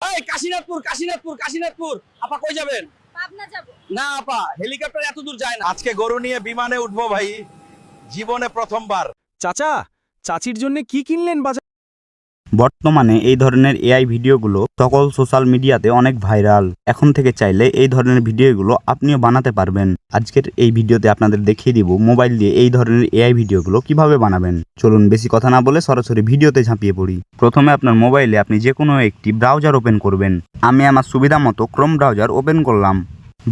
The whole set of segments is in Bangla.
এই কাশীনাথপুর কাশীনাথপুর কাশীনাথপুর আপা কই যাবেন? পাবনা যাব। না আপা, হেলিকপ্টার এত দূর যায় না। আজকে গরু নিয়ে বিমানে উঠবো ভাই, জীবনে প্রথমবার। চাচা, চাচির জন্য কি কিনলেন বাজার? বর্তমানে এই ধরনের এআই ভিডিওগুলো সকল সোশ্যাল মিডিয়াতে অনেক ভাইরাল। এখন থেকে চাইলে এই ধরনের ভিডিওগুলো আপনিও বানাতে পারবেন। আজকের এই ভিডিওতে আপনাদের দেখিয়ে দিব মোবাইল দিয়ে এই ধরনের এআই ভিডিওগুলো কিভাবে বানাবেন। চলুন বেশি কথা না বলে সরাসরি ভিডিওতে ঝাঁপিয়ে পড়ি। প্রথমে আপনার মোবাইলে আপনি যে কোনো একটি ব্রাউজার ওপেন করবেন। আমি আমার সুবিধা মতো ক্রোম ব্রাউজার ওপেন করলাম।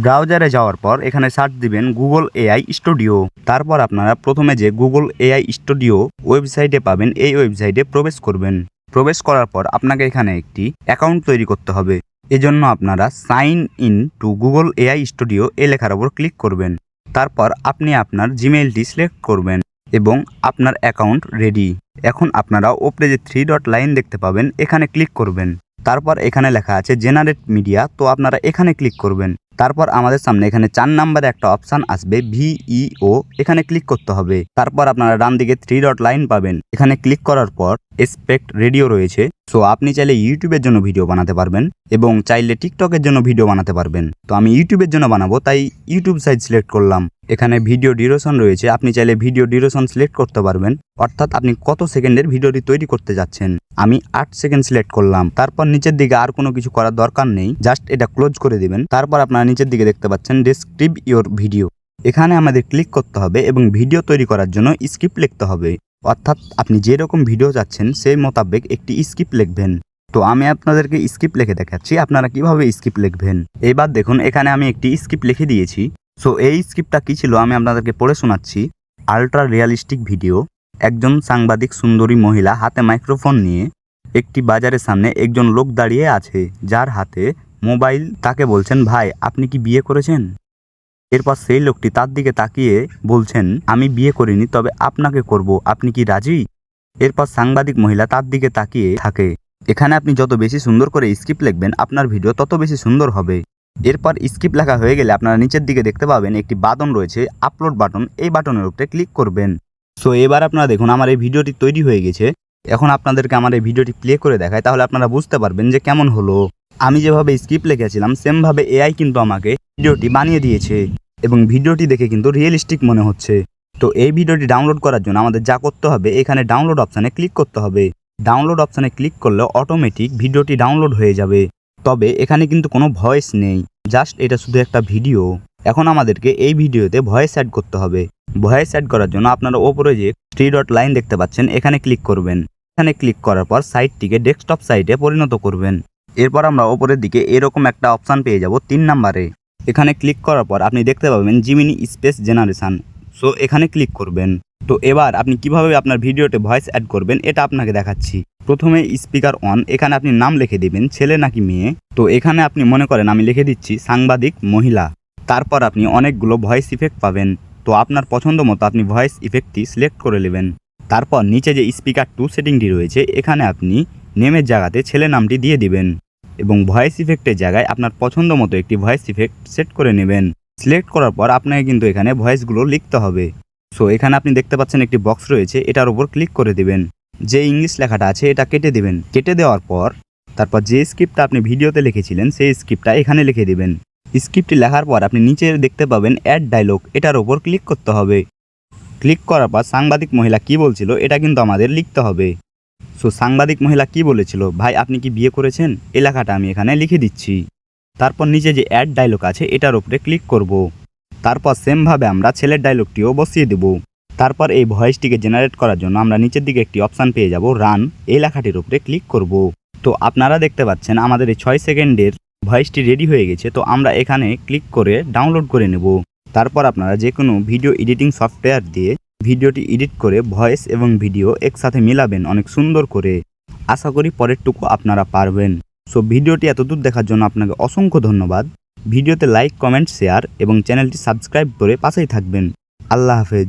ব্রাউজারে যাওয়ার পর এখানে সার্চ দিবেন গুগল এআই স্টুডিও। তারপর আপনারা প্রথমে যে গুগল এআই স্টুডিও ওয়েবসাইটে পাবেন, এই ওয়েবসাইটে প্রবেশ করবেন। প্রবেশ করার পর আপনাকে এখানে একটি অ্যাকাউন্ট তৈরি করতে হবে। এজন্য আপনারা sign in to Google AI studio এই লেখার উপর ক্লিক করবেন। তারপর আপনি আপনার জিমেইলটি সিলেক্ট করবেন এবং আপনার অ্যাকাউন্ট রেডি। এখন আপনারা ওপরে যে 3 ডট লাইন দেখতে পাবেন, এখানে ক্লিক করবেন। তারপর এখানে লেখা আছে জেনারেট মিডিয়া, তো আপনারা এখানে ক্লিক করবেন। তারপর আমাদের সামনে এখানে 4 নম্বরে একটা অপশান আসবে ভিইও, এখানে ক্লিক করতে হবে। তারপর আপনারা ডান দিকে 3 ডট লাইন পাবেন, এখানে ক্লিক করার পর এসপেক্ট রেডিও রয়েছে। সো আপনি চাইলে ইউটিউবের জন্য ভিডিও বানাতে পারবেন এবং চাইলে টিকটকের জন্য ভিডিও বানাতে পারবেন। তো আমি ইউটিউবের জন্য বানাবো, তাই ইউটিউব সাইট সিলেক্ট করলাম। এখানে ভিডিও ডিউরেশন রয়েছে, আপনি চাইলে ভিডিও ডিউরেশন সিলেক্ট করতে পারবেন, অর্থাৎ আপনি কত সেকেন্ডের ভিডিওটি তৈরি করতে যাচ্ছেন। আমি 8 সেকেন্ড সিলেক্ট করলাম। তারপর নিচের দিকে আর কোনো কিছু করার দরকার নেই, জাস্ট এটা ক্লোজ করে দিবেন। তারপর আপনারা নিচের দিকে দেখতে পাচ্ছেন ডেসক্রিব ইওর ভিডিও, এখানে আমাদের ক্লিক করতে হবে এবং ভিডিও তৈরি করার জন্য স্ক্রিপ্ট লিখতে হবে, অর্থাৎ আপনি যেরকম ভিডিও চাচ্ছেন সেই মোতাবেক একটি স্ক্রিপ্ট লিখবেন। তো আমি আপনাদেরকে স্ক্রিপ্ট লিখে দেখাচ্ছি আপনারা কিভাবে স্ক্রিপ্ট লিখবেন। এবার দেখুন এখানে আমি একটি স্ক্রিপ্ট লিখে দিয়েছি। সো এই স্ক্রিপ্টটা কি ছিল আমি আপনাদেরকে পড়ে শোনাচ্ছি। Ultra realistic video. একজন সাংবাদিক সুন্দরী মহিলা হাতে মাইক্রোফোন নিয়ে একটি বাজারের সামনে একজন লোক দাঁড়িয়ে আছে যার হাতে মোবাইল। তাকে বলছেন, ভাই আপনি কি বিয়ে করেছেন? এরপর সেই লোকটি তার দিকে তাকিয়ে বলছেন, আমি বিয়ে করিনি, তবে আপনাকে করব, আপনি কি রাজি? এরপর সাংবাদিক মহিলা তার দিকে তাকিয়ে থাকে। এখানে আপনি যত বেশি সুন্দর করে স্ক্রিপ্ট লিখবেন আপনার ভিডিও তত বেশি সুন্দর হবে। এরপর স্ক্রিপ্ট লেখা হয়ে গেলে আপনারা নিচের দিকে দেখতে পাবেন একটি বাটন রয়েছে, আপলোড বাটন। এই বাটনের উপরে ক্লিক করবেন। সো এবার আপনারা দেখুন আমার এই ভিডিওটি তৈরি হয়ে গেছে। এখন আপনাদেরকে আমার এই ভিডিওটি প্লে করে দেখায়, তাহলে আপনারা বুঝতে পারবেন যে কেমন হলো। আমি যেভাবে স্ক্রিপ্ট লিখেছিলাম সেমভাবে এআই কিন্তু আমাকে ভিডিওটি বানিয়ে দিয়েছে এবং ভিডিওটি দেখে কিন্তু রিয়েলিস্টিক মনে হচ্ছে। তো এই ভিডিওটি ডাউনলোড করার জন্য আমাদের যা করতে হবে, এখানে ডাউনলোড অপশানে ক্লিক করতে হবে। ডাউনলোড অপশানে ক্লিক করলে অটোমেটিক ভিডিওটি ডাউনলোড হয়ে যাবে। তবে এখানে কিন্তু কোনো ভয়েস নেই, জাস্ট এটা শুধু একটা ভিডিও। এখন আমাদেরকে এই ভিডিওতে ভয়েস অ্যাড করতে হবে। ভয়েস অ্যাড করার জন্য আপনারা ওপরে যে 3 ডট লাইন দেখতে পাচ্ছেন, এখানে ক্লিক করবেন। এখানে ক্লিক করার পর সাইটটিকে ডেস্কটপ সাইটে পরিণত করবেন। এরপর আমরা ওপরের দিকে এরকম একটা অপশান পেয়ে যাব 3 নম্বরে। এখানে ক্লিক করার পর আপনি দেখতে পাবেন জিমিনি স্পেস জেনারেশন। সো এখানে ক্লিক করবেন। তো এবার আপনি কিভাবে আপনার ভিডিওতে ভয়েস অ্যাড করবেন এটা আপনাকে দেখাচ্ছি। প্রথমে স্পিকার অন, এখানে আপনি নাম লিখে দিবেন, ছেলে নাকি মেয়ে। তো এখানে আপনি মনে করেন আমি লিখে দিচ্ছি সাংবাদিক মহিলা। তারপর আপনি অনেকগুলো ভয়েস ইফেক্ট পাবেন। তো আপনার পছন্দ মতো আপনি ভয়েস ইফেক্টটি সিলেক্ট করে নেবেন। তারপর নিচে যে স্পিকার 2 সেটিংটি রয়েছে, এখানে আপনি নেমের জায়গাতে ছেলে নামটি দিয়ে দিবেন এবং ভয়েস ইফেক্টের জায়গায় আপনার পছন্দ মতো একটি ভয়েস ইফেক্ট সেট করে নেবেন। সিলেক্ট করার পর আপনাকে কিন্তু এখানে ভয়েসগুলো লিখতে হবে। সো এখানে আপনি দেখতে পাচ্ছেন একটি বক্স রয়েছে, এটার উপর ক্লিক করে দিবেন। যে ইংলিশ লেখাটা আছে এটা কেটে দিবেন। কেটে দেওয়ার পর তারপর যে স্ক্রিপ্টটা আপনি ভিডিওতে লিখেছিলেন সেই স্ক্রিপ্টটা এখানে লিখে দিবেন। স্ক্রিপ্টটি লেখার পর আপনি নিচে দেখতে পাবেন অ্যাড ডায়লগ, এটার উপর ক্লিক করতে হবে। ক্লিক করার পর সাংবাদিক মহিলা কি বলছিল এটা কিন্তু আমাদের লিখতে হবে। সো সাংবাদিক মহিলা কি বলেছিল, ভাই আপনি কি বিয়ে করেছেন, এই লেখাটা আমি এখানে লিখে দিচ্ছি। তারপর নিচে যে অ্যাড ডায়লগ আছে এটার উপরে ক্লিক করব। তারপর সেমভাবে আমরা ছেলের ডায়লগটিও বসিয়ে দেব। তারপর এই ভয়েসটিকে জেনারেট করার জন্য আমরা নিচের দিকে একটি অপশান পেয়ে যাব, রান, এই লেখাটির উপরে ক্লিক করব। তো আপনারা দেখতে পাচ্ছেন আমাদের এই 6 সেকেন্ডের ভয়েসটি রেডি হয়ে গেছে। তো আমরা এখানে ক্লিক করে ডাউনলোড করে নেব। তারপর আপনারা যে কোনো ভিডিও এডিটিং সফটওয়্যার দিয়ে ভিডিওটি এডিট করে ভয়েস এবং ভিডিও একসাথে মিলাবেন অনেক সুন্দর করে। আশা করি পরেরটুকু আপনারা পারবেন। সো ভিডিওটি এতদূর দেখার জন্য আপনাকে অসংখ্য ধন্যবাদ। ভিডিওতে লাইক, কমেন্ট, শেয়ার এবং চ্যানেলটি সাবস্ক্রাইব করে পাশেই থাকবেন। আল্লাহ হাফেজ।